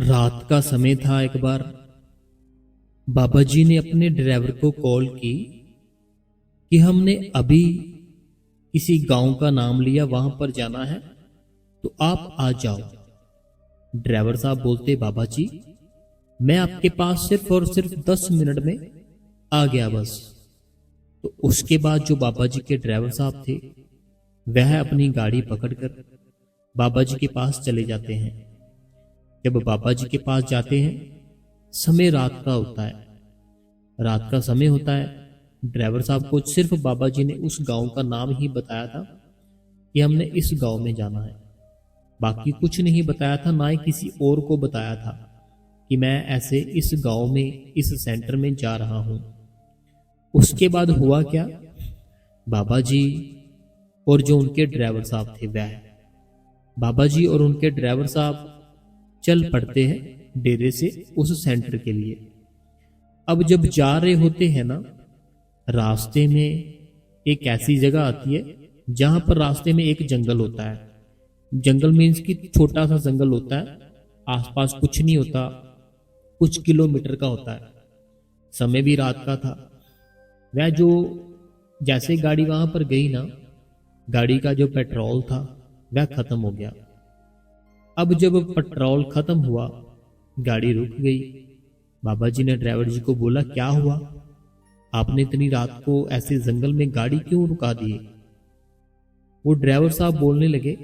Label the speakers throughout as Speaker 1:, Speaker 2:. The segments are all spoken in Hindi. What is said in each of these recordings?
Speaker 1: रात का समय था। एक बार बाबा जी ने अपने ड्राइवर को कॉल की कि हमने अभी किसी गांव का नाम लिया, वहां पर जाना है, तो आप आ जाओ। ड्राइवर साहब बोलते, बाबा जी मैं आपके पास सिर्फ और सिर्फ 10 मिनट में आ गया बस। तो उसके बाद जो बाबा जी के ड्राइवर साहब थे वह अपनी गाड़ी पकड़कर बाबा जी के पास चले जाते हैं। जब बाबा जी के पास जाते हैं, समय रात का होता है, रात का समय होता है। ड्राइवर साहब को सिर्फ बाबा जी ने उस गांव का नाम ही बताया था कि हमने इस गांव में जाना है, बाकी कुछ नहीं बताया था, ना ही किसी और को बताया था कि मैं ऐसे इस गांव में इस सेंटर में जा रहा हूं। उसके बाद हुआ क्या, बाबा जी और जो उनके ड्राइवर साहब थे वह बाबा जी और उनके ड्राइवर साहब चल पड़ते हैं डेरे से उस सेंटर के लिए। अब जब जा रहे होते हैं ना, रास्ते में एक ऐसी जगह आती है जहां पर रास्ते में एक जंगल होता है। जंगल मीन्स कि छोटा सा जंगल होता है, आसपास कुछ नहीं होता, कुछ किलोमीटर का होता है। समय भी रात का था। वह जो जैसे गाड़ी वहां पर गई ना, गाड़ी का जो पेट्रोल था वह खत्म हो गया। अब जब पेट्रोल खत्म हुआ, गाड़ी रुक गई। बाबा जी ने ड्राइवर जी को बोला, क्या हुआ, आपने इतनी रात को ऐसे जंगल में गाड़ी क्यों रुका दी? वो ड्राइवर साहब बोलने लगे,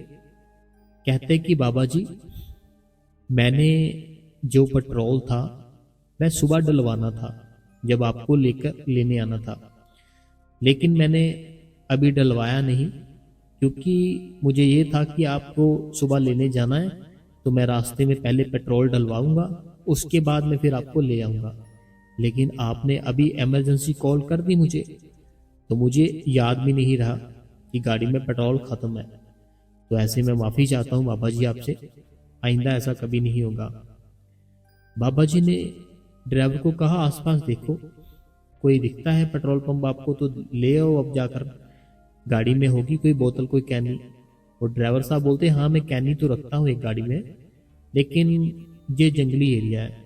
Speaker 1: कहते कि बाबा जी मैंने जो पेट्रोल था वह सुबह डलवाना था, जब आपको लेकर लेने आना था, लेकिन मैंने अभी डलवाया नहीं, क्योंकि मुझे ये था कि आपको सुबह लेने जाना है, तो मैं रास्ते में पहले पेट्रोल डलवाऊंगा, उसके बाद में फिर आपको ले आऊंगा। लेकिन आपने अभी इमरजेंसी कॉल कर दी मुझे, तो मुझे याद भी नहीं रहा कि गाड़ी में पेट्रोल खत्म है। तो ऐसे में माफ़ी चाहता हूँ बाबा जी आपसे, आइंदा ऐसा कभी नहीं होगा। बाबा जी ने ड्राइवर को कहा, आसपास देखो, कोई दिखता है पेट्रोल पंप आपको तो ले आओ, अब जाकर गाड़ी में होगी कोई बोतल, कोई कैनी। और ड्राइवर साहब बोलते, हाँ मैं कैनी तो रखता हूँ एक गाड़ी में, लेकिन ये जंगली एरिया है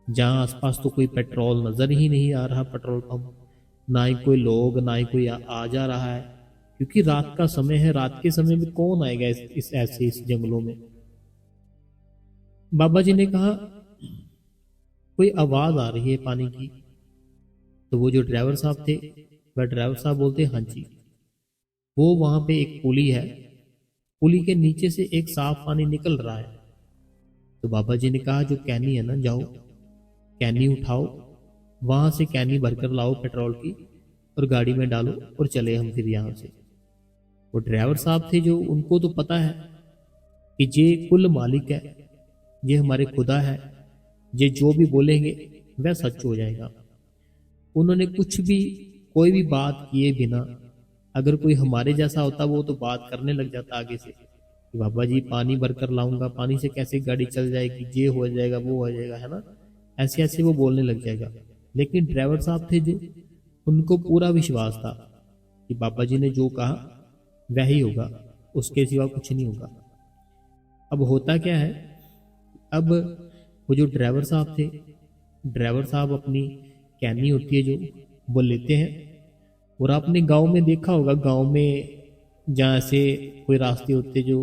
Speaker 1: जहाँ आसपास तो कोई पेट्रोल नज़र ही नहीं आ रहा, पेट्रोल पंप, ना ही कोई लोग, ना ही कोई आ जा रहा है, क्योंकि रात का समय है। रात के समय में कौन आएगा इस जंगलों में। बाबा जी ने कहा, कोई आवाज आ रही है पानी की। तो वो जो ड्राइवर साहब थे वह ड्राइवर साहब बोलते, हाँ जी, वो वहां पे एक पुली है, पुली के नीचे से एक साफ पानी निकल रहा है। तो बाबा जी ने कहा, जो कैनी है ना, जाओ कैनी उठाओ, वहां से कैनी भरकर लाओ पेट्रोल की, और गाड़ी में डालो और चले हम फिर यहाँ से। वो ड्राइवर साहब थे जो, उनको तो पता है कि ये कुल मालिक है, ये हमारे खुदा है, ये जो भी बोलेंगे वह सच हो जाएगा। उन्होंने कुछ भी, कोई भी बात किए बिना, अगर कोई हमारे जैसा होता वो तो बात करने लग जाता आगे से कि बाबा जी पानी भरकर लाऊंगा, पानी से कैसे गाड़ी चल जाएगी, ये हो जाएगा, वो हो जाएगा, है ना, ऐसे ऐसे वो बोलने लग जाएगा। लेकिन ड्राइवर साहब थे जो, उनको पूरा विश्वास था कि बाबा जी ने जो कहा वही होगा, उसके सिवा कुछ नहीं होगा। अब होता क्या है, अब वो जो ड्राइवर साहब थे, ड्राइवर साहब अपनी कैनी होती है जो, वो लेते हैं। और आपने गांव में देखा होगा, गांव में जहाँ से कोई रास्ते होते जो,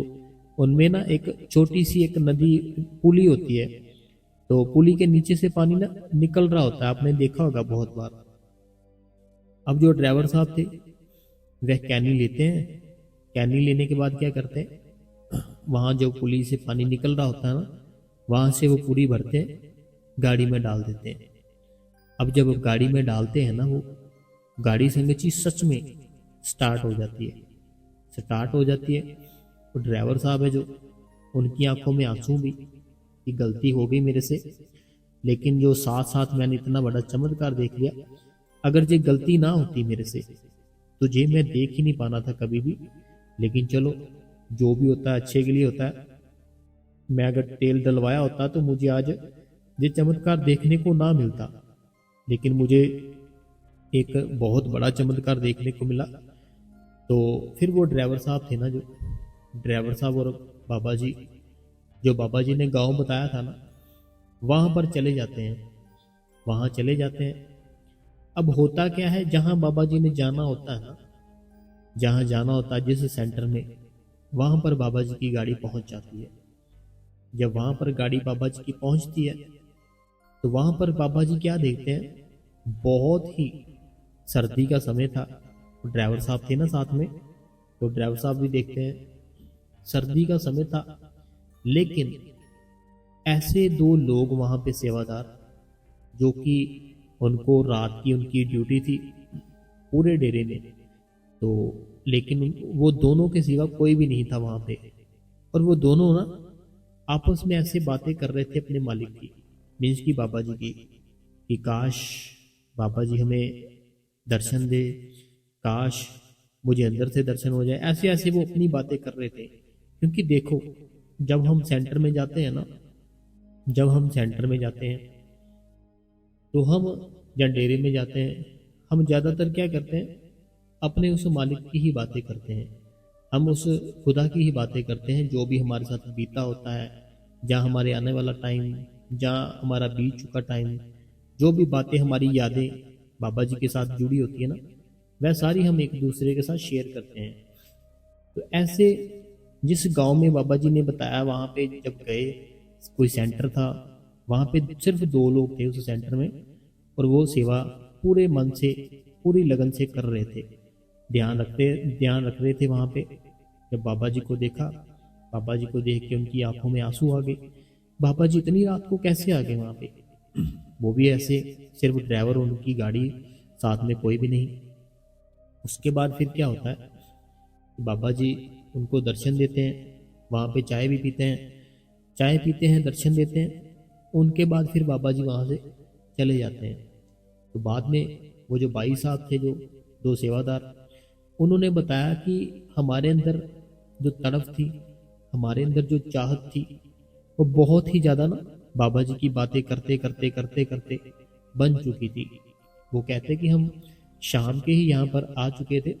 Speaker 1: उनमें ना एक छोटी सी एक नदी, पुली होती है, तो पुली के नीचे से पानी ना निकल रहा होता है, आपने देखा होगा बहुत बार। अब जो ड्राइवर साहब थे वह कैनी लेते हैं। कैनी लेने के बाद क्या करते हैं, वहाँ जो पुली से पानी निकल रहा होता है ना, वहाँ से वो पूरी भरते हैं, गाड़ी में डाल देते हैं। अब जब गाड़ी में डालते हैं ना, वो गाड़ी संग चीज सच में स्टार्ट हो जाती है, स्टार्ट हो जाती है। तो ड्राइवर साहब है जो, उनकी आंखों में आंसू भी कि गलती हो गई मेरे से, लेकिन जो साथ साथ मैंने इतना बड़ा चमत्कार देख लिया, अगर ये गलती ना होती मेरे से तो ये मैं देख ही नहीं पाना था कभी भी। लेकिन चलो, जो भी होता है अच्छे के लिए होता है। मैं अगर तेल डलवाया होता तो मुझे आज ये चमत्कार देखने को ना मिलता, लेकिन मुझे एक बहुत बड़ा चमत्कार देखने को मिला। तो फिर वो ड्राइवर साहब थे ना, जो ड्राइवर साहब और बाबा जी, जो बाबा जी ने गांव बताया था ना, वहाँ पर चले जाते हैं, वहाँ चले जाते हैं। अब होता क्या है, जहाँ बाबा जी ने जाना होता है ना, जहाँ जाना होता है जिस सेंटर में, वहाँ पर बाबा जी की गाड़ी पहुँच जाती है। जब वहाँ पर गाड़ी बाबा जी की पहुँचती है तो वहाँ पर बाबा जी क्या देखते हैं, बहुत ही सर्दी का समय था। ड्राइवर साहब थे ना साथ में, तो ड्राइवर साहब भी देखते हैं सर्दी का समय था, लेकिन ऐसे दो लोग वहाँ पे सेवादार, जो कि उनको रात की उनकी ड्यूटी थी पूरे डेरे में, तो लेकिन वो दोनों के सिवा कोई भी नहीं था वहाँ पे। और वो दोनों ना आपस में ऐसे बातें कर रहे थे अपने मालिक की, मीन्स की बाबा जी की, कि काश बाबा जी हमें दर्शन दे, काश मुझे अंदर से दर्शन हो जाए। ऐसे ऐसे वो अपनी बातें कर रहे थे। क्योंकि देखो, जब हम सेंटर में जाते हैं ना, जब हम सेंटर में जाते हैं तो हम, या डेरे में जाते हैं, हम ज़्यादातर क्या करते हैं, अपने उस मालिक की ही बातें करते हैं। हम उस खुदा की ही बातें करते हैं, जो भी हमारे साथ बीता होता है, जहाँ हमारे आने वाला टाइम, जहाँ हमारा बीत चुका टाइम, जो भी बातें हमारी यादें बाबा जी के साथ जुड़ी होती है ना, वह सारी हम एक दूसरे के साथ शेयर करते हैं। तो ऐसे जिस गांव में बाबा जी ने बताया, वहाँ पे जब गए, कोई सेंटर था, वहाँ पे सिर्फ दो लोग थे उस सेंटर में, और वो सेवा पूरे मन से, पूरी लगन से कर रहे थे, ध्यान रख रहे थे वहाँ पे। जब बाबा जी को देखा, बाबा जी को देख के उनकी आंखों में आंसू आ गए। बाबा जी इतनी रात को कैसे आ गए वहाँ पे, वो भी ऐसे, सिर्फ ड्राइवर और उनकी गाड़ी, साथ में कोई भी नहीं। उसके बाद फिर क्या होता है, बाबा जी उनको दर्शन देते हैं, वहाँ पे चाय भी पीते हैं, चाय पीते हैं, दर्शन देते हैं। उनके बाद फिर बाबा जी वहाँ से चले जाते हैं। तो बाद में वो जो भाई साहब थे, जो दो सेवादार, उन्होंने बताया कि हमारे अंदर जो तड़फ थी, हमारे अंदर जो चाहत थी, वो बहुत ही ज़्यादा ना बाबा जी की बातें करते करते करते करते बन चुकी थी। वो कहते कि हम शाम के ही यहाँ पर आ चुके थे,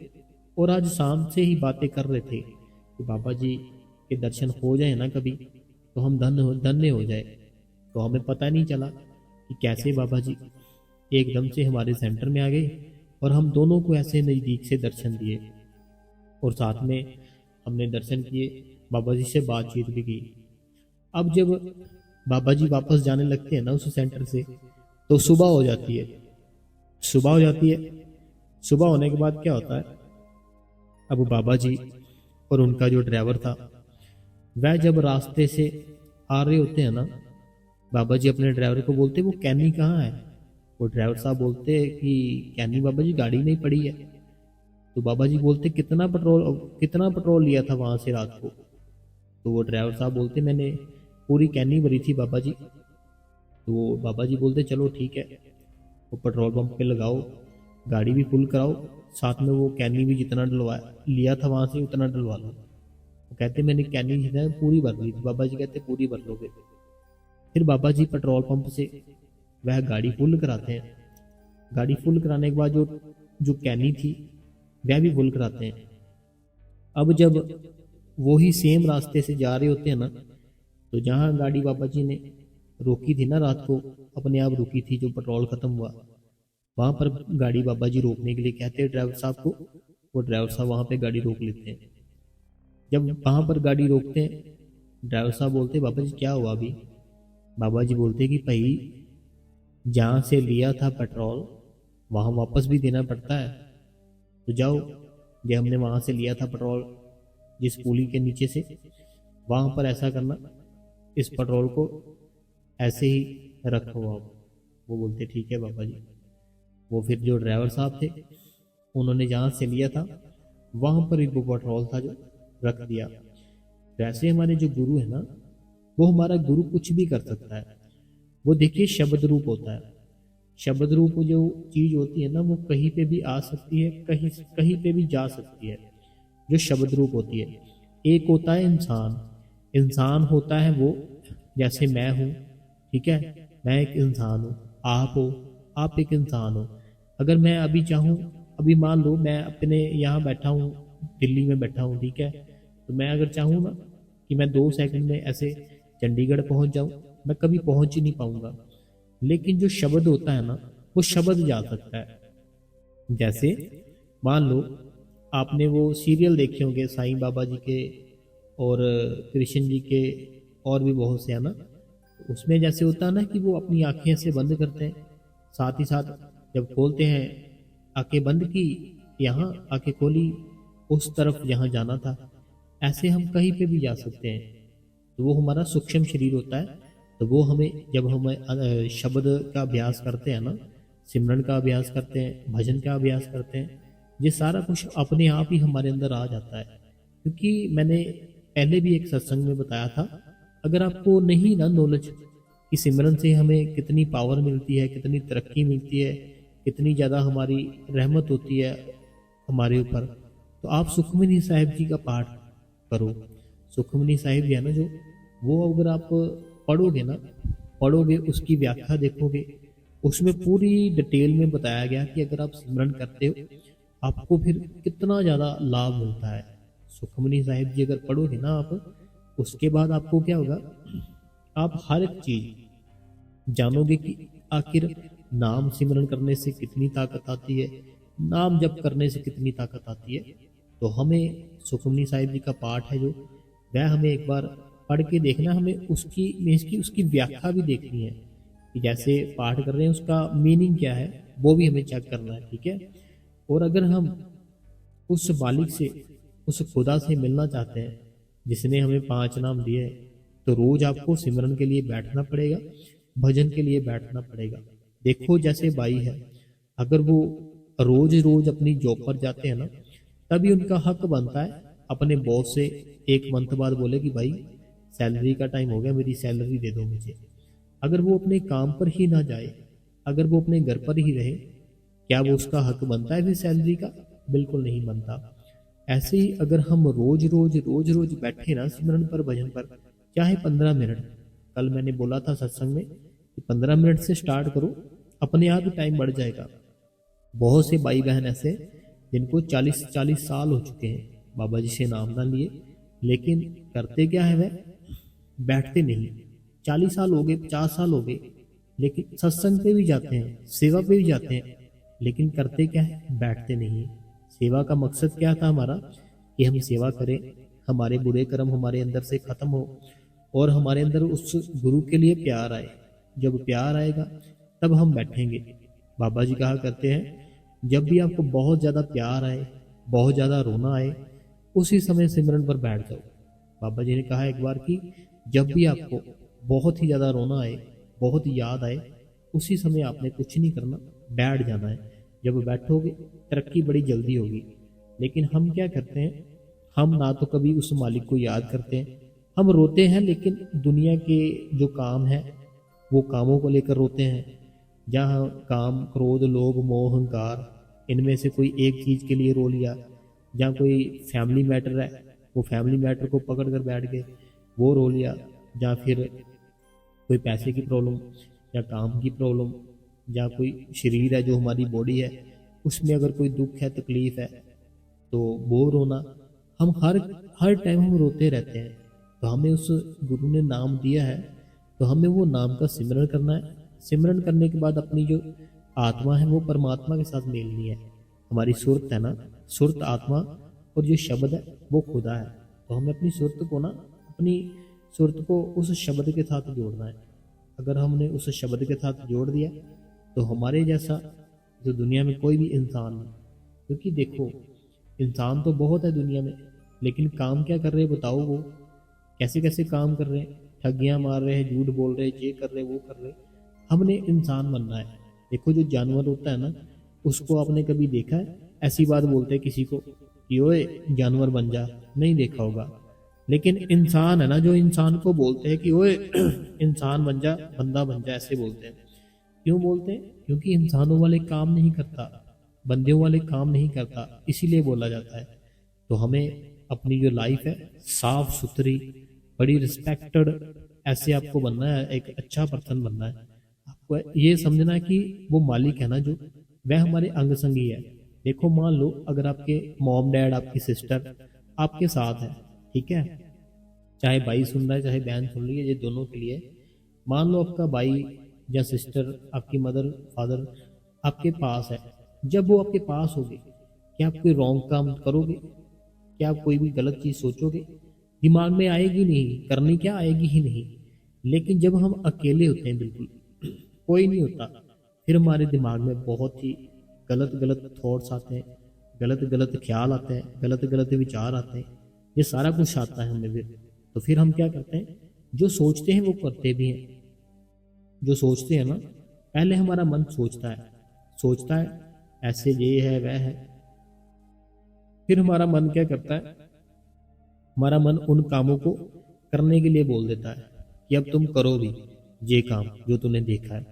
Speaker 1: और आज शाम से ही बातें कर रहे थे कि बाबा जी के दर्शन हो जाए ना कभी, तो हम धन्य हो जाए। तो हमें पता नहीं चला कि कैसे बाबा जी एकदम से हमारे सेंटर में आ गए, और हम दोनों को ऐसे नज़दीक से दर्शन दिए, और साथ में हमने दर्शन किए, बाबा जी से बातचीत भी की। अब जब बाबा जी वापस जाने लगते हैं ना उस सेंटर से, तो सुबह हो जाती है, सुबह हो जाती है। सुबह होने के बाद क्या होता है, अब बाबा जी और उनका जो ड्राइवर था, वह जब रास्ते से आ रहे होते हैं ना, बाबा जी अपने ड्राइवर को बोलते, वो कैनी कहाँ है। वो ड्राइवर साहब बोलते कि कैनी बाबा जी गाड़ी नहीं पड़ी है। तो बाबा जी बोलते, कितना पेट्रोल लिया था वहाँ से रात को। तो वो ड्राइवर साहब बोलते, मैंने पूरी कैनी भरी थी बाबा जी। तो वो बाबा जी बोलते, चलो ठीक है, वो पेट्रोल पंप पे लगाओ, गाड़ी भी फुल कराओ, साथ में वो कैनी भी जितना डलवा लिया था वहाँ से उतना डलवा लो। वो कहते, मैंने कैनी जो है पूरी भर ली थी। बाबा जी कहते, पूरी भर लोगे। फिर बाबा जी पेट्रोल पंप से वह गाड़ी फुल कराते हैं। गाड़ी फुल कराने के बाद जो जो कैनी थी वह भी फुल कराते हैं। अब जब वो ही सेम रास्ते से जा रहे होते हैं ना, तो जहाँ गाड़ी बाबा जी ने रोकी थी ना रात को, अपने आप रुकी थी, जो पेट्रोल खत्म हुआ, वहाँ पर गाड़ी बाबा जी रोकने के लिए कहते हैं ड्राइवर साहब को। वो ड्राइवर साहब वहाँ पे गाड़ी रोक लेते हैं। जब वहाँ पर गाड़ी रोकते हैं, ड्राइवर साहब बोलते, बाबा जी क्या हुआ अभी। बाबा जी बोलते कि भाई, जहाँ से लिया था पेट्रोल वहाँ वापस भी देना पड़ता है, तो जाओ, ये हमने वहाँ से लिया था पेट्रोल जिस पुली के नीचे से, वहाँ पर ऐसा करना, इस पेट्रोल को ऐसे ही रखो आप। वो बोलते ठीक है बाबा जी। वो फिर जो ड्राइवर साहब थे, उन्होंने जहाँ से लिया था वहाँ पर ही वो पेट्रोल था जो रख दिया। वैसे हमारे जो गुरु है ना, वो हमारा गुरु कुछ भी कर सकता है। वो देखिए शब्द रूप होता है। शब्द रूप जो चीज होती है ना, वो कहीं पे भी आ सकती है, कहीं कहीं पे भी जा सकती है। जो शब्द रूप होती है, एक होता है इंसान। इंसान होता है वो, जैसे मैं हूँ, ठीक है, मैं एक इंसान हूँ, आप हो, आप एक इंसान हो। अगर मैं अभी चाहूँ, अभी मान लो मैं अपने यहाँ बैठा हूँ, दिल्ली में बैठा हूँ, ठीक है, तो मैं अगर चाहूँ ना कि मैं 2 सेकंड में ऐसे चंडीगढ़ पहुंच जाऊं, मैं कभी पहुंच ही नहीं पाऊंगा। लेकिन जो शब्द होता है ना, वो शब्द जा सकता है। जैसे मान लो आपने वो सीरियल देखे होंगे साईं बाबा जी के और कृष्ण जी के, और भी बहुत से है ना। उसमें जैसे होता है ना कि वो अपनी आंखें ऐसे बंद करते हैं, साथ ही साथ जब खोलते हैं, आंखें बंद की, यहाँ आंखें खोली, उस तरफ जहाँ जाना था। ऐसे हम कहीं पे भी जा सकते हैं। तो वो हमारा सूक्ष्म शरीर होता है। तो वो हमें, जब हम शब्द का अभ्यास करते हैं ना, सिमरन का अभ्यास करते हैं, भजन का अभ्यास करते हैं, ये सारा कुछ अपने आप ही हमारे अंदर आ जाता है। क्योंकि मैंने पहले भी एक सत्संग में बताया था, अगर आपको नहीं ना नॉलेज कि सिमरन से हमें कितनी पावर मिलती है, कितनी तरक्की मिलती है, कितनी ज़्यादा हमारी रहमत होती है हमारे ऊपर, तो आप सुखमनी साहिब जी का पाठ करो। सुखमनी साहिब जी है ना जो, वो अगर आप पढ़ोगे ना, पढ़ोगे, उसकी व्याख्या देखोगे, उसमें पूरी डिटेल में बताया गया कि अगर आप सिमरन करते हो आपको फिर कितना ज़्यादा लाभ मिलता है। सुखमनी साहिब जी अगर पढ़ोगे ना आप, उसके बाद आपको क्या होगा, आप हर एक चीज जानोगे कि आखिर नाम सिमरन करने से कितनी ताकत आती है, नाम जप करने से कितनी ताकत आती है। तो हमें सुखमनी साहिब जी का पाठ है जो, वह हमें एक बार पढ़ के देखना, हमें उसकी व्याख्या भी देखनी है कि जैसे पाठ कर रहे हैं उसका मीनिंग क्या है, वो भी हमें चेक करना है, ठीक है। और अगर हम उस मालिक से, उस खुदा से मिलना चाहते हैं जिसने हमें 5 नाम दिए, तो रोज आपको सिमरन के लिए बैठना पड़ेगा, भजन के लिए बैठना पड़ेगा। देखो जैसे भाई है, अगर वो रोज रोज अपनी जॉब पर जाते हैं ना, तभी उनका हक बनता है अपने बॉस से 1 मंथ बाद बोले कि भाई सैलरी का टाइम हो गया, मेरी सैलरी दे दो मुझे। अगर वो अपने काम पर ही ना जाए, अगर वो अपने घर पर ही रहे, क्या वो उसका हक बनता है फिर सैलरी का? बिल्कुल नहीं बनता। ऐसे ही अगर हम रोज रोज बैठे ना सिमरन पर, भजन पर, चाहे 15 मिनट, कल मैंने बोला था सत्संग में कि 15 मिनट से स्टार्ट करो, अपने आप ही टाइम बढ़ जाएगा। बहुत से भाई बहन ऐसे जिनको 40-40 साल हो चुके हैं बाबा जी से नाम ना लिए, लेकिन करते क्या है, वह बैठते नहीं। 40 साल हो गए, 50 साल हो गए, लेकिन सत्संग पे भी जाते हैं, सेवा पे भी जाते हैं, लेकिन करते क्या है, बैठते नहीं। सेवा का मकसद क्या था हमारा, कि हम सेवा करें, हमारे बुरे कर्म हमारे अंदर से खत्म हो और हमारे अंदर उस गुरु के लिए प्यार आए। जब प्यार आएगा तब हम बैठेंगे। बाबा जी कहा करते हैं, जब भी आपको बहुत ज़्यादा प्यार आए, बहुत ज़्यादा रोना आए, उसी समय सिमरन पर बैठ जाओ। बाबा जी ने कहा एक बार कि जब भी आपको बहुत ही ज़्यादा रोना आए, बहुत याद आए, उसी समय आपने कुछ नहीं करना, बैठ जाना है। जब बैठोगे तरक्की बड़ी जल्दी होगी। लेकिन हम क्या करते हैं, हम ना तो कभी उस मालिक को याद करते हैं, हम रोते हैं लेकिन दुनिया के जो काम है वो कामों को लेकर रोते हैं। जहाँ काम, क्रोध, लोभ, मोह, अहंकार, इनमें से कोई एक चीज़ के लिए रो लिया, जहाँ कोई फैमिली मैटर है, वो फैमिली मैटर को पकड़ कर बैठ गए, वो रो लिया, या फिर कोई पैसे की प्रॉब्लम, या काम की प्रॉब्लम, या कोई शरीर है जो हमारी बॉडी है, उसमें अगर कोई दुख है, तकलीफ है, तो वो रोना। हम हर हर टाइम हम रोते रहते हैं। तो हमें उस गुरु ने नाम दिया है, तो हमें वो नाम का सिमरन करना है। सिमरन करने के बाद अपनी जो आत्मा है वो परमात्मा के साथ मिलनी है। हमारी सुरत है ना, सुरत आत्मा, और जो शब्द है वो खुदा है। तो हमें अपनी सुरत को ना, अपनी सुरत को उस शब्द के साथ जोड़ना है। अगर हमने उस शब्द के साथ जोड़ दिया तो हमारे जैसा जो दुनिया में कोई भी इंसान नहीं। क्योंकि देखो, इंसान तो बहुत है दुनिया में, लेकिन काम क्या कर रहे हैं बताओ? वो कैसे कैसे काम कर रहे हैं, ठगियां मार रहे हैं, झूठ बोल रहे हैं, ये कर रहे, वो कर रहे। हमने इंसान बनना है। देखो जो जानवर होता है ना, उसको आपने कभी देखा है ऐसी बात बोलते हैं किसी को कि ओए जानवर बन जा? नहीं देखा होगा। लेकिन इंसान है ना, जो इंसान को बोलते हैं कि ओए इंसान बन जा, बंदा बन जा, ऐसे बोलते हैं। क्यों बोलते हैं? क्योंकि इंसानों वाले काम नहीं करता, बंदियों वाले काम नहीं करता, इसीलिए बोला जाता है। तो हमें अपनी जो लाइफ है साफ सुथरी, बड़ी रिस्पेक्टेड, ऐसे आपको बनना है, एक अच्छा पर्सन बनना है। आपको ये समझना है कि वो मालिक है ना जो, वह हमारे अंग संगी है। देखो मान लो अगर आपके मॉम डैड, आपकी सिस्टर आपके साथ है, ठीक है, चाहे भाई सुन रहा है चाहे बहन सुन रही है, ये दोनों के लिए। मान लो आपका भाई या सिस्टर, आपकी मदर फादर आपके पास है, जब वो आपके पास होगे, क्या आप कोई रॉन्ग काम करोगे? क्या आप कोई भी गलत चीज़ सोचोगे? दिमाग में आएगी नहीं, करनी क्या आएगी ही नहीं। लेकिन जब हम अकेले होते हैं, बिल्कुल कोई नहीं होता, फिर हमारे दिमाग में बहुत ही गलत गलत थॉट्स आते हैं, गलत गलत ख्याल आते हैं, गलत गलत विचार आते हैं, ये सारा कुछ आता है हमें फिर। तो फिर हम क्या करते हैं, जो सोचते हैं वो करते भी हैं। जो सोचते हैं ना, पहले हमारा मन सोचता है ऐसे ये है वह है, फिर हमारा मन क्या करता है, हमारा मन उन कामों को करने के लिए बोल देता है कि अब तुम करो भी ये काम जो तूने देखा है।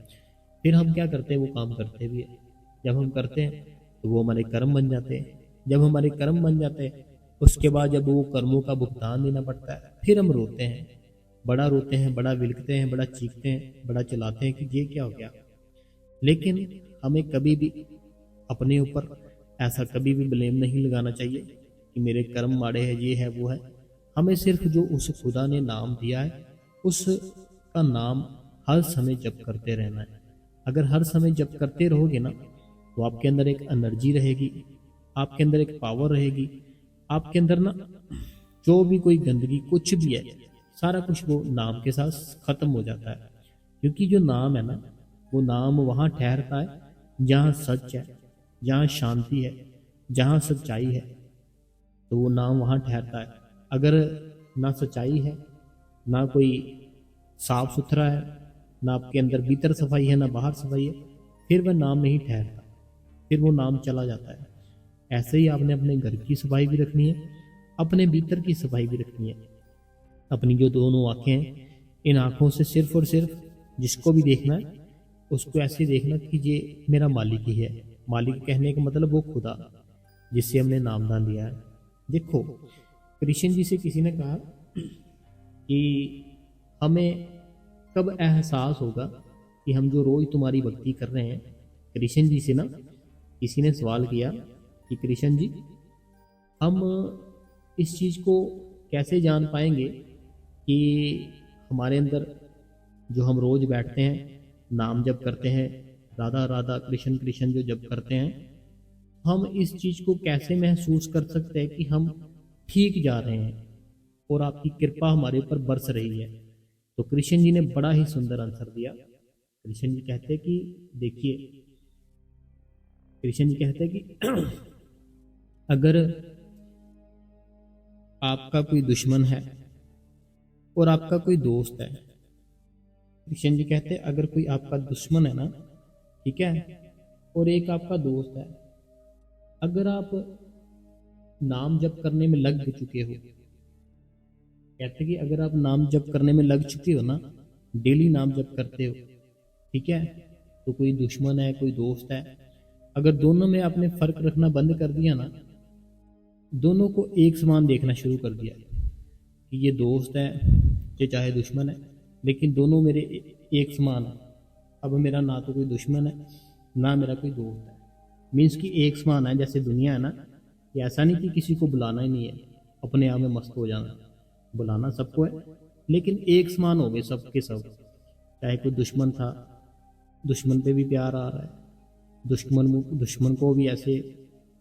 Speaker 1: फिर हम क्या करते हैं, वो काम करते भी है। जब हम करते हैं तो वो हमारे कर्म बन जाते हैं। जब हमारे कर्म बन जाते हैं, उसके बाद जब वो कर्मों का भुगतान देना पड़ता है, फिर हम रोते हैं, बड़ा रोते हैं, बड़ा विलखते हैं, बड़ा चीखते हैं, बड़ा चिल्लाते हैं कि ये क्या हो गया। लेकिन हमें कभी भी अपने ऊपर ऐसा कभी भी ब्लेम नहीं लगाना चाहिए कि मेरे कर्म माड़े हैं, ये है वो है। हमें सिर्फ जो उस खुदा ने नाम दिया है, उसका नाम हर समय जप करते रहना है। अगर हर समय जप करते रहोगे ना, तो आपके अंदर एक एनर्जी रहेगी, आपके अंदर एक पावर रहेगी, आपके अंदर ना जो भी कोई गंदगी कुछ भी है, सारा कुछ वो नाम के साथ खत्म हो जाता है। क्योंकि जो नाम है ना, वो नाम वहाँ ठहरता है जहाँ सच है, जहाँ शांति है, जहाँ सच्चाई है, तो वो नाम वहाँ ठहरता है। अगर ना सच्चाई है, ना कोई साफ सुथरा है, ना आपके अंदर भीतर सफाई है, ना बाहर सफाई है, फिर वह नाम नहीं ठहरता, फिर वो नाम चला जाता है। ऐसे ही आपने अपने घर की सफाई भी रखनी है, अपने भीतर की सफाई भी रखनी है। अपनी जो दोनों आंखें हैं, इन आंखों से सिर्फ और सिर्फ जिसको भी देखना है, उसको ऐसे देखना कि ये मेरा मालिक ही है। मालिक कहने का मतलब वो खुदा, जिससे हमने नामदान दिया है। देखो, कृष्ण जी से किसी ने कहा कि हमें कब एहसास होगा कि हम जो रोज तुम्हारी भक्ति कर रहे हैं। कृष्ण जी से ना किसी ने सवाल किया कि कृष्ण जी, हम इस चीज़ को कैसे जान पाएंगे कि हमारे अंदर जो हम रोज बैठते हैं, नाम जप करते हैं, राधा राधा कृष्ण कृष्ण जो जप करते हैं, हम इस चीज़ को कैसे महसूस कर सकते हैं कि हम ठीक जा रहे हैं और आपकी कृपा हमारे ऊपर बरस रही है। तो कृष्ण जी ने बड़ा ही सुंदर आंसर दिया। कृष्ण जी कहते कि देखिए, कृष्ण जी कहते कि अगर आपका कोई दुश्मन है और आपका कोई दोस्त है, कृष्ण जी कहते अगर कोई आपका दुश्मन है ना, ठीक है, और एक आपका दोस्त है, अगर आप नाम जप करने में लग चुके हो, कहते कि अगर आप नाम जप करने में लग चुके हो ना, डेली नाम जप करते हो, ठीक है, तो कोई दुश्मन है कोई दोस्त है, अगर दोनों में आपने फर्क रखना बंद कर दिया ना, दोनों को एक समान देखना शुरू कर दिया कि ये दोस्त है, ये चाहे दुश्मन है, लेकिन दोनों मेरे एक समान है। अब मेरा ना तो कोई दुश्मन है ना मेरा कोई दोस्त है, मीन्स कि एक समान है। जैसे दुनिया है ना, ये ऐसा नहीं कि किसी को बुलाना ही नहीं है, अपने आप में मस्त हो जाना, बुलाना सबको है, लेकिन एक समान हो गए सब के सब। चाहे कोई दुश्मन था, दुश्मन पे भी प्यार आ रहा है, दुश्मन को भी ऐसे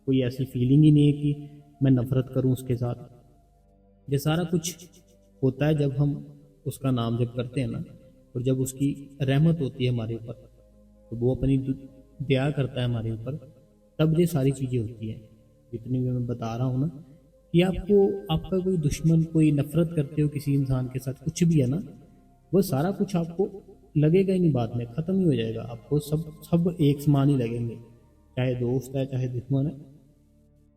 Speaker 1: कोई ऐसी फीलिंग ही नहीं है कि मैं नफरत करूं उसके साथ। ये सारा कुछ होता है जब हम उसका नाम जप करते हैं ना, और जब उसकी रहमत होती है हमारे ऊपर, तो वो अपनी दया करता है हमारे ऊपर, तब ये सारी चीज़ें होती हैं। जितनी भी मैं बता रहा हूँ ना, कि आपको आपका कोई दुश्मन, कोई नफरत करते हो किसी इंसान के साथ, कुछ भी है ना, वो सारा कुछ आपको लगेगा ही नहीं, बाद में ख़त्म ही हो जाएगा। आपको सब सब एक समान ही लगेंगे, चाहे दोस्त है चाहे दुश्मन है,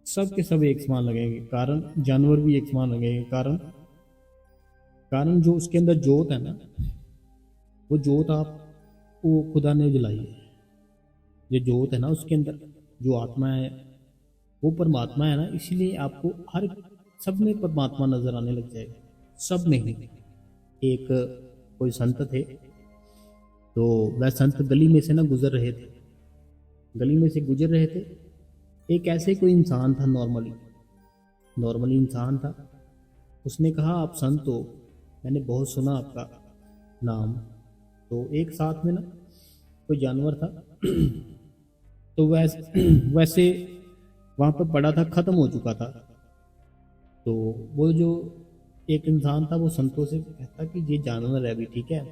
Speaker 1: सब के सब एक समान लगेंगे। कारण जानवर भी एक समान लगेंगे। कारण कारण जो उसके अंदर जोत है ना, वो जोत वो खुदा ने जलाई है। जो जोत है ना उसके अंदर, जो आत्मा है वो परमात्मा है ना, इसलिए आपको हर सब में परमात्मा नजर आने लग जाएगा, सब में ही। एक कोई संत थे, तो वह संत गली में से ना गुजर रहे थे, गली में से गुजर रहे थे। एक ऐसे कोई इंसान था, नॉर्मली इंसान था। उसने कहा आप संत हो, मैंने बहुत सुना आपका नाम। तो एक साथ में ना कोई जानवर था तो वैसे वहाँ पर पड़ा था, ख़त्म हो चुका था। तो वो जो एक इंसान था वो संतों से कहता कि ये जानवर है अभी, ठीक है,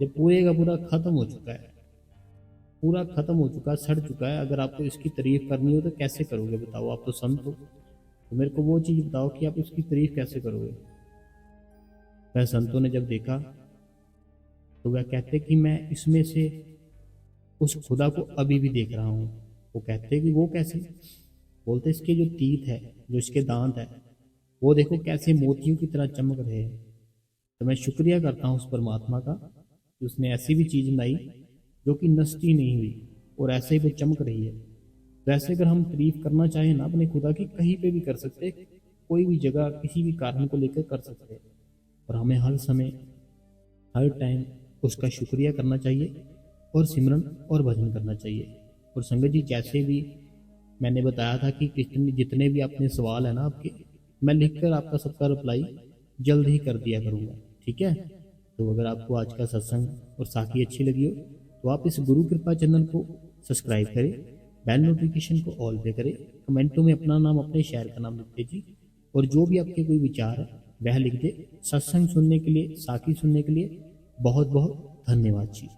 Speaker 1: ये पूरे का पूरा ख़त्म हो चुका है, पूरा ख़त्म हो चुका है, सड़ चुका है। अगर आपको इसकी तारीफ करनी हो तो कैसे करोगे बताओ, आप तो संत हो, तो मेरे को वो चीज़ बताओ कि आप इसकी तारीफ कैसे करोगे। वह संतों ने जब देखा तो वह कहते कि मैं इसमें से उस खुदा को अभी भी देख रहा हूँ। वो कहते कि वो कैसे? बोलते इसके जो तीत है, जो इसके दांत है, वो देखो कैसे मोतियों की तरह चमक रहे हैं। तो मैं शुक्रिया करता हूँ उस परमात्मा का कि उसने ऐसी भी चीज़ बनाई जो कि नष्ट ही नहीं हुई और ऐसे ही वो चमक रही है। वैसे अगर हम तारीफ करना चाहें ना अपने खुदा की, कहीं पे भी कर सकते, कोई भी जगह किसी भी कारण को लेकर कर सकते हैं। और हमें हर समय हर टाइम उसका शुक्रिया करना चाहिए और सिमरन और भजन करना चाहिए। और संगत जी, जैसे भी मैंने बताया था कि कितने जितने भी अपने सवाल है ना आपके, मैं लिखकर आपका सबका रिप्लाई जल्द ही कर दिया करूँगा, ठीक है। तो अगर आपको आज का सत्संग और साखी अच्छी लगी हो तो आप इस गुरु कृपा चैनल को सब्सक्राइब करें, बेल नोटिफिकेशन को ऑल पे करें, कमेंटों में अपना नाम, अपने शहर का नाम लिख दीजिए और जो भी आपके कोई विचार है वह लिख दे। सत्संग सुनने के लिए, साखी सुनने के लिए बहुत बहुत धन्यवाद जी।